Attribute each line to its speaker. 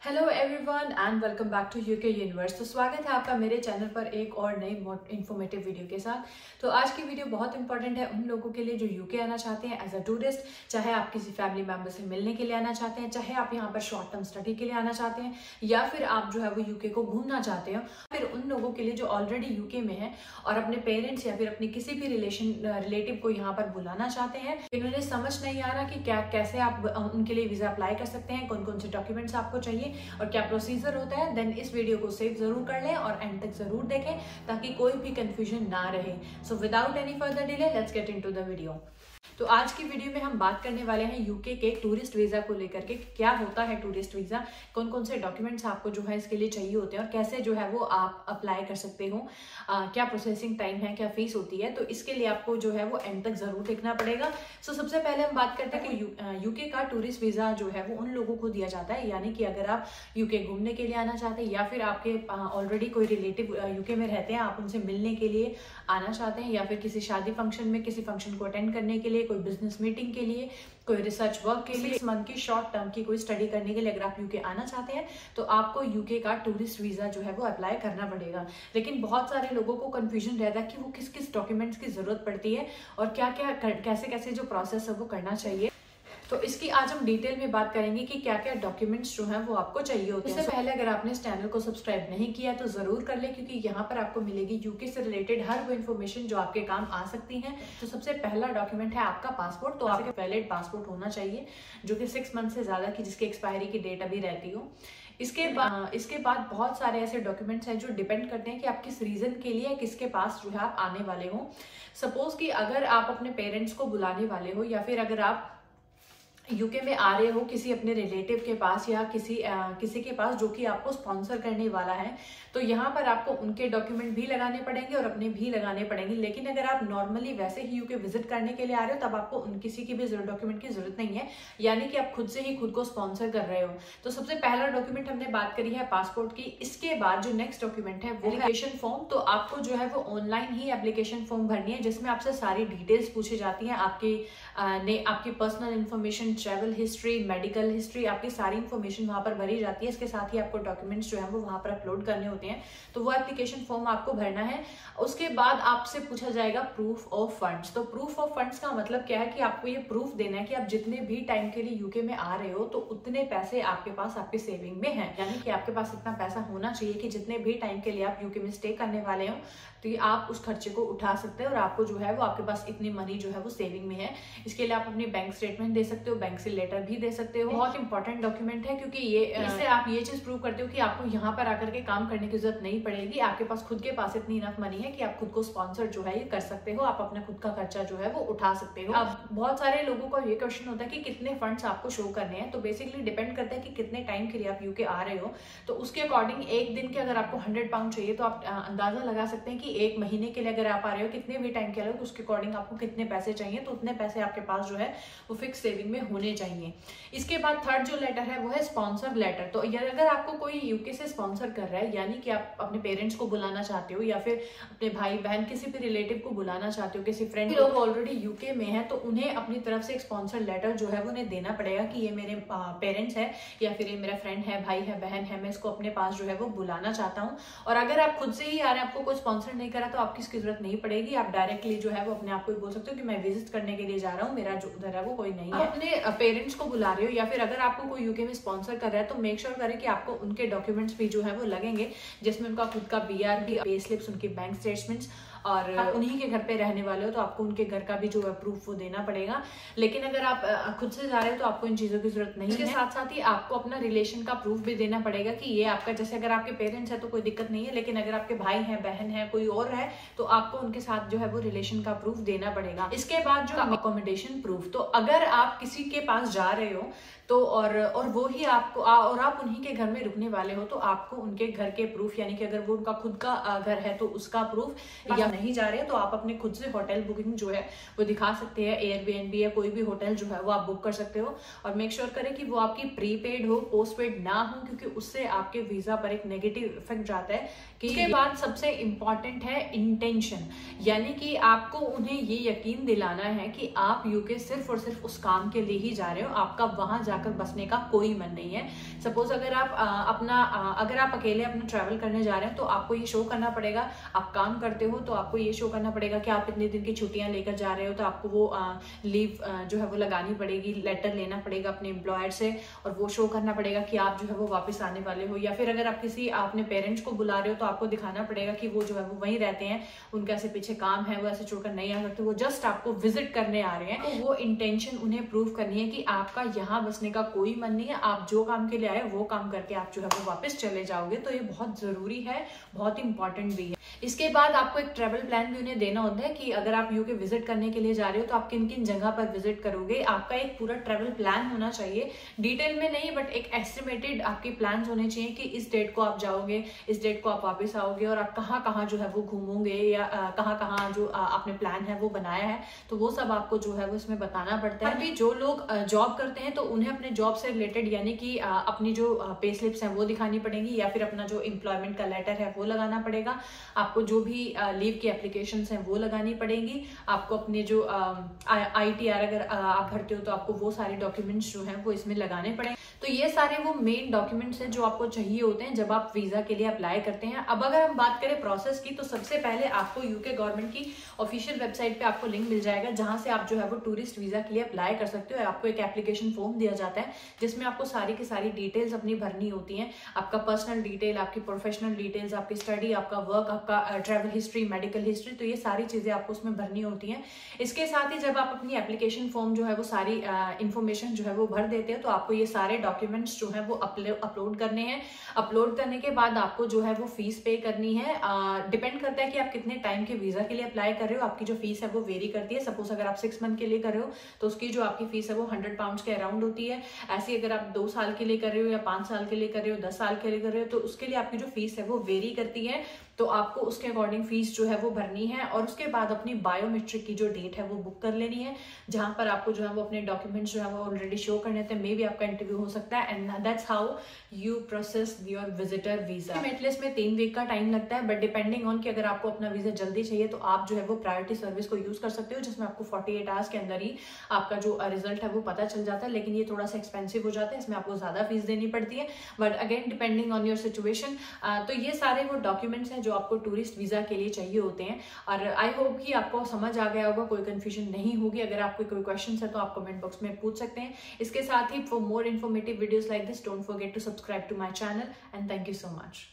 Speaker 1: Hello everyone and welcome back to UK universe. तो स्वागत है आपका मेरे चैनल पर एक और नई इन्फॉर्मेटिव वीडियो के साथ। तो आज की वीडियो बहुत इंपॉर्टेंट है उन लोगों के लिए जो यूके आना चाहते हैं एज अ टूरिस्ट, चाहे आप किसी फैमिली मेंबर से मिलने के लिए आना चाहते हैं, चाहे आप यहाँ पर शॉर्ट टर्म स्टडी के लिए आना चाहते हैं, या फिर आप जो है वो यूके को घूमना चाहते हो। फिर उन लोगों के लिए जो ऑलरेडी यूके में है और अपने पेरेंट्स या फिर अपने किसी भी रिलेटिव को यहाँ पर बुलाना चाहते हैं, इन्होंने समझ नहीं आ रहा कि कैसे आप उनके लिए वीजा अप्लाई कर सकते हैं, कौन कौन से डॉक्यूमेंट्स आपको चाहिए और क्या प्रोसीजर होता है। देन इस वीडियो को सेव जरूर कर लें और एंड तक जरूर देखें ताकि कोई भी कंफ्यूजन ना रहे। So without any further delay let's get into the video. तो आज की वीडियो में हम बात करने वाले हैं यूके के टूरिस्ट वीजा को लेकर के, क्या होता है टूरिस्ट वीजा, कौन कौन से डॉक्यूमेंट्स आपको जो है इसके लिए चाहिए होते हैं और कैसे जो है वो आप अप्लाई कर सकते हो, क्या प्रोसेसिंग टाइम है, क्या फीस होती है। तो इसके लिए आपको जो है वो एंड तक जरूर देखना पड़ेगा। सो सबसे पहले हम बात करते हैं कि यूके का टूरिस्ट वीजा जो है वो उन लोगों को दिया जाता है, यानी कि अगर आप यूके घूमने के लिए आना चाहते हैं या फिर आपके ऑलरेडी कोई रिलेटिव यूके में रहते हैं, आप उनसे मिलने के लिए आना चाहते हैं, या फिर किसी शादी फंक्शन में किसी फंक्शन को अटेंड करने के लिए, कोई बिजनेस मीटिंग के लिए, कोई रिसर्च वर्क के लिए, 6 मंथ की शॉर्ट टर्म की कोई स्टडी करने के लिए अगर आप यूके आना चाहते हैं तो आपको यूके का टूरिस्ट वीजा जो है वो अप्लाई करना पड़ेगा। लेकिन बहुत सारे लोगों को कंफ्यूजन रहता है कि वो किस किस डॉक्यूमेंट्स की जरूरत पड़ती है और क्या क्या कैसे कैसे जो प्रोसेस है वो करना चाहिए। तो इसकी आज हम डिटेल में बात करेंगे कि क्या क्या डॉक्यूमेंट्स जो हैं वो आपको चाहिए होते हैं। इससे पहले अगर आपने इस चैनल को सब्सक्राइब नहीं किया तो जरूर कर ले, क्योंकि यहाँ पर आपको मिलेगी यूके से रिलेटेड हर वो इन्फॉर्मेशन जो आपके काम आ सकती है। तो सबसे पहला डॉक्यूमेंट है आपका पासपोर्ट। तो आपका वैलिड पासपोर्ट होना चाहिए जो कि 6 मंथ से ज्यादा की, जिसकी एक्सपायरी की डेट अभी रहती हो। इसके बाद बहुत सारे ऐसे डॉक्यूमेंट्स हैं जो डिपेंड करते हैं कि आप किस रीजन के लिए किसके पास जो है आप आने वाले हो। सपोज कि अगर आप अपने पेरेंट्स को बुलाने वाले हो या फिर अगर आप यूके में आ रहे हो किसी अपने रिलेटिव के पास या किसी के पास जो कि आपको स्पॉन्सर करने वाला है, तो यहाँ पर आपको उनके डॉक्यूमेंट भी लगाने पड़ेंगे और अपने भी लगाने पड़ेंगे। लेकिन अगर आप नॉर्मली वैसे ही यूके विजिट करने के लिए आ रहे हो तब आपको किसी की भी डॉक्यूमेंट की जरूरत नहीं है, यानी कि आप खुद से ही खुद को स्पॉन्सर कर रहे हो। तो सबसे पहला डॉक्यूमेंट हमने बात करी है पासपोर्ट की। इसके बाद जो नेक्स्ट डॉक्यूमेंट है वो एप्लीकेशन फॉर्म। तो आपको जो है वो ऑनलाइन ही एप्लीकेशन फॉर्म भरनी है, जिसमें आपसे सारी डिटेल्स पूछी जाती हैं, आपकी personal information, travel history, medical history, आपकी सारी इन्फॉर्मेशन वहां पर भरी जाती है। इसके साथ ही आपको डॉक्यूमेंट्स जो है वो वहां पर अपलोड करने होते हैं। तो वो एप्लीकेशन फॉर्म आपको भरना है। उसके बाद आपसे पूछा जाएगा प्रूफ ऑफ फंड्स। तो प्रूफ ऑफ फंड्स का मतलब क्या है कि आपको ये प्रूफ देना है कि आप जितने भी टाइम के लिए यूके में आ रहे हो तो उतने पैसे आपके पास आपके सेविंग में है, यानी कि आपके पास इतना पैसा होना चाहिए कि जितने भी टाइम के लिए आप यूके में स्टे करने वाले हो तो आप उस खर्चे को उठा सकते हैं और आपको जो है वो आपके पास इतनी मनी जो है वो सेविंग में है। इसके लिए आप अपनी बैंक स्टेटमेंट दे सकते हो, बैंक से लेटर भी दे सकते हो। बहुत इंपॉर्टेंट डॉक्यूमेंट है क्योंकि इससे आप ये चीज प्रूव करते हो कि आपको यहाँ पर आकर के काम करने की जरूरत नहीं पड़ेगी, आपके पास खुद के पास इतनी इनफ मनी है कि आप खुद को स्पॉन्सर जो है ये कर सकते हो, आप अपना खुद का खर्चा जो है वो उठा सकते हो। अब बहुत सारे लोगों का ये क्वेश्चन होता है कि कितने फंड्स आपको शो करने हैं। तो बेसिकली डिपेंड करता है कि कितने टाइम के लिए आप यूके आ रहे हो। तो उसके अकॉर्डिंग एक दिन के अगर आपको 100 पाउंड चाहिए तो आप अंदाजा लगा सकते हैं कि एक महीने के लिए अगर आप आ रहे हो कितने भी टाइम के लिए, तो उसके अकॉर्डिंग आपको कितने पैसे चाहिए, तो उतने पैसे आपके पास जो है वो फिक्स सेविंग में होने चाहिए। इसके बाद थर्ड जो लेटर है वो है स्पॉन्सर लेटर। तो अगर आपको कोई यूके से स्पॉन्सर कर रहा है, यानी कि आप अपने पेरेंट्स को बुलाना चाहते हो या फिर अपने भाई बहन किसी भी रिलेटिव को बुलाना चाहते हो, किसी फ्रेंड, लोग ऑलरेडी यूके में है, तो उन्हें अपनी तरफ से एक स्पॉन्सर लेटर जो है वो उन्हें देना पड़ेगा कि ये मेरे पेरेंट्स है या फिर ये मेरा फ्रेंड है, भाई है, बहन है, मैं इसको अपने पास जो है वो बुलाना चाहता हूँ। और अगर आप खुद से ही आ रहे हैं, आपको कोई स्पॉन्सर नहीं करा, तो आपकी इसकी जरूरत नहीं पड़ेगी। आप डायरेक्टली जो है वो अपने आप को बोल सकते हो कि मैं विजिट करने के लिए जा रहा हूँ, मेरा जो उधर है वो कोई नहीं है। अपने पेरेंट्स को बुला रहे हो या फिर अगर आपको कोई यूके में स्पॉन्सर कर रहा है तो मेक श्योर करें कि आपको उनके डॉक्यूमेंट्स भी जो है वो लगेंगे, जिसमें उनका खुद का BRB, पे स्लिप्स, उनकी बैंक स्टेटमेंट्स, और आप उन्हीं के घर पे रहने वाले हो तो आपको उनके घर का भी जो है प्रूफ वो देना पड़ेगा। लेकिन अगर आप खुद से जा रहे हो तो आपको इन चीजों की जरूरत नहीं है। इसके साथ साथ ही आपको अपना रिलेशन का प्रूफ भी देना पड़ेगा कि ये आपका, जैसे अगर आपके पेरेंट्स है तो कोई दिक्कत नहीं है, लेकिन अगर आपके भाई है, बहन है, कोई और है तो आपको उनके साथ जो है वो रिलेशन का प्रूफ देना पड़ेगा। इसके बाद जो अकोमोडेशन प्रूफ, तो अगर आप किसी के पास जा रहे हो तो और वो ही आपको और आप उन्हीं के घर में रुकने वाले हो तो आपको उनके घर के प्रूफ, यानी कि अगर वो उनका खुद का घर है तो उसका प्रूफ, या नहीं जा रहे हैं तो आप अपने खुद से होटल बुकिंग जो है वो दिखा सकते हैं। एयरबीएनबी या कोई भी होटल जो है वो आप बुक कर सकते हो और मेक श्योर करें कि वो आपकी प्रीपेड हो, पोस्टपेड ना हो, क्योंकि उससे आपके वीजा पर एक नेगेटिव इफेक्ट जाता है। इसके बाद सबसे इंपॉर्टेंट है इंटेंशन, यानी कि आपको उन्हें ये यकीन दिलाना है कि आप यूके सिर्फ और सिर्फ उस काम के लिए ही जा रहे हो, आपका वहां जाकर बसने का कोई मन नहीं है। सपोज अगर आप अकेले अपना ट्रैवल करने जा रहे हैं तो आपको ये शो करना पड़ेगा, आप काम करते हो तो आपको ये शो करना पड़ेगा कि आप इतने दिन की छुट्टियां लेकर जा रहे हो, तो आपको वो लीव जो है वो लगानी पड़ेगी, लेटर लेना पड़ेगा अपने एम्प्लॉयर से और वो शो करना पड़ेगा कि आप जो है वो वापस आने वाले हो। या फिर अगर आप अपने पेरेंट्स को बुला रहे हो तो आपको दिखाना पड़ेगा कि वो जो है वो वहीं रहते हैं, उनका ऐसे पीछे काम है, वो ऐसे छोड़कर नहीं आ सकते, वो जस्ट आपको विजिट करने आ रहे हैं। तो वो इंटेंशन उन्हें प्रूव करनी है कि आपका यहाँ बसने का कोई मन नहीं है, आप जो काम के लिए आए वो काम करके आप जो है वो वापस चले जाओगे। तो ये बहुत जरूरी है, बहुत इंपॉर्टेंट भी है। इसके बाद आपको एक ट्रेवल प्लान भी उन्हें देना होता है कि अगर आप यूके विजिट करने के लिए जा रहे हो तो आप किन किन जगह पर विजिट करोगे। आपका एक पूरा ट्रेवल प्लान होना चाहिए, डिटेल में नहीं बट एक एस्टिमेटेड आपके प्लान होने चाहिए कि इस डेट को आप जाओगे, इस डेट को आप वापस आओगे और आप कहाँ कहाँ जो है वो घूमोगे या कहाँ कहाँ जो आपने प्लान है वो बनाया है, तो वो सब आपको जो है वो इसमें बताना पड़ता है। अभी जो लोग जॉब करते हैं तो उन्हें अपने जॉब से रिलेटेड यानी कि अपनी जो पे स्लिप्स हैं वो दिखानी पड़ेगी या फिर अपना जो एम्प्लॉयमेंट का लेटर है वो लगाना पड़ेगा। आपको जो भी लीव की एप्लीकेशंस हैं वो लगानी पड़ेंगी। आपको अपने जो ITR अगर आप भरते हो तो आपको वो सारे डॉक्यूमेंट्स जो हैं वो इसमें लगाने पड़ेंगे। तो ये सारे वो मेन डॉक्यूमेंट्स हैं जो आपको चाहिए होते हैं जब आप वीजा के लिए अप्लाई करते हैं। अब अगर हम बात करें प्रोसेस की, तो सबसे पहले आपको यूके गवर्नमेंट की ऑफिशियल वेबसाइट पे आपको लिंक मिल जाएगा जहां से आप जो है वो टूरिस्ट वीजा के लिए अप्लाई कर सकते हो। आपको एक एप्लीकेशन फॉर्म दिया जाता है जिसमें आपको सारी की सारी डिटेल्स अपनी भरनी होती हैं, आपका पर्सनल डिटेल, आपकी प्रोफेशनल डिटेल्स, आपकी स्टडी, आपका वर्क, आपका ट्रैवल हिस्ट्री, मेडिकल हिस्ट्री, तो ये सारी चीजें आपको उसमें भरनी होती हैं। इसके साथ ही जब आप अपनी एप्लीकेशन फॉर्म जो है वो सारी इंफॉर्मेशन जो है वो भर देते हो तो आपको ये सारे डॉक्यूमेंट्स जो है वो अपलोड करने हैं। अपलोड करने के बाद आपको जो है वो फीस पे करनी है। डिपेंड करता है कि आप कितने टाइम के वीजा के लिए अप्लाई कर रहे हो, आपकी जो फीस है वो वेरी करती है। सपोज अगर आप 6 मंथ के लिए कर रहे हो तो उसकी जो आपकी फीस है वो 100 पाउंड्स के अराउंड होती है। ऐसी अगर आप 2 साल के लिए कर रहे हो या 5 साल के लिए कर रहे हो, 10 साल के लिए कर रहे हो, तो उसके लिए आपकी जो फीस है वो वेरी करती है। तो आपको उसके अकॉर्डिंग फीस जो है वो भरनी है और उसके बाद अपनी बायोमेट्रिक की जो डेट है वो बुक कर लेनी है, जहां पर आपको जो है वो अपने डॉक्यूमेंट्स जो है वो ऑलरेडी शो करने थे। मे बी आपका इंटरव्यू हो सकता है and that's how you process your visitor visa. मेटलेस में 3 वीक का टाइम लगता है, बट डिपेंडिंग ऑन कि अगर आपको अपना वीजा जल्दी चाहिए तो आप जो है वो प्रायोरिटी सर्विस को यूज कर सकते हो, जिसमें आपको 48 आवर्स के अंदर ही आपका जो रिजल्ट है वो पता चल जाता है। लेकिन ये थोड़ा सा एक्सपेंसिव हो जाता है, इसमें आपको ज्यादा फीस देनी पड़ती है, but again depending on your situation. तो ये सारे वो डॉक्यूमेंट्स हैं जो आपको टूरिस्ट वीजा के लिए चाहिए होते हैं। और आई होप कि आपको समझ आ गया होगा, कोई कंफ्यूजन नहीं होगी। अगर आपको कोई क्वेश्चन है तो आप कमेंट बॉक्स में पूछ सकते हैं। इसके साथ ही for more informative videos like this, don't forget to subscribe to my channel and thank you so much.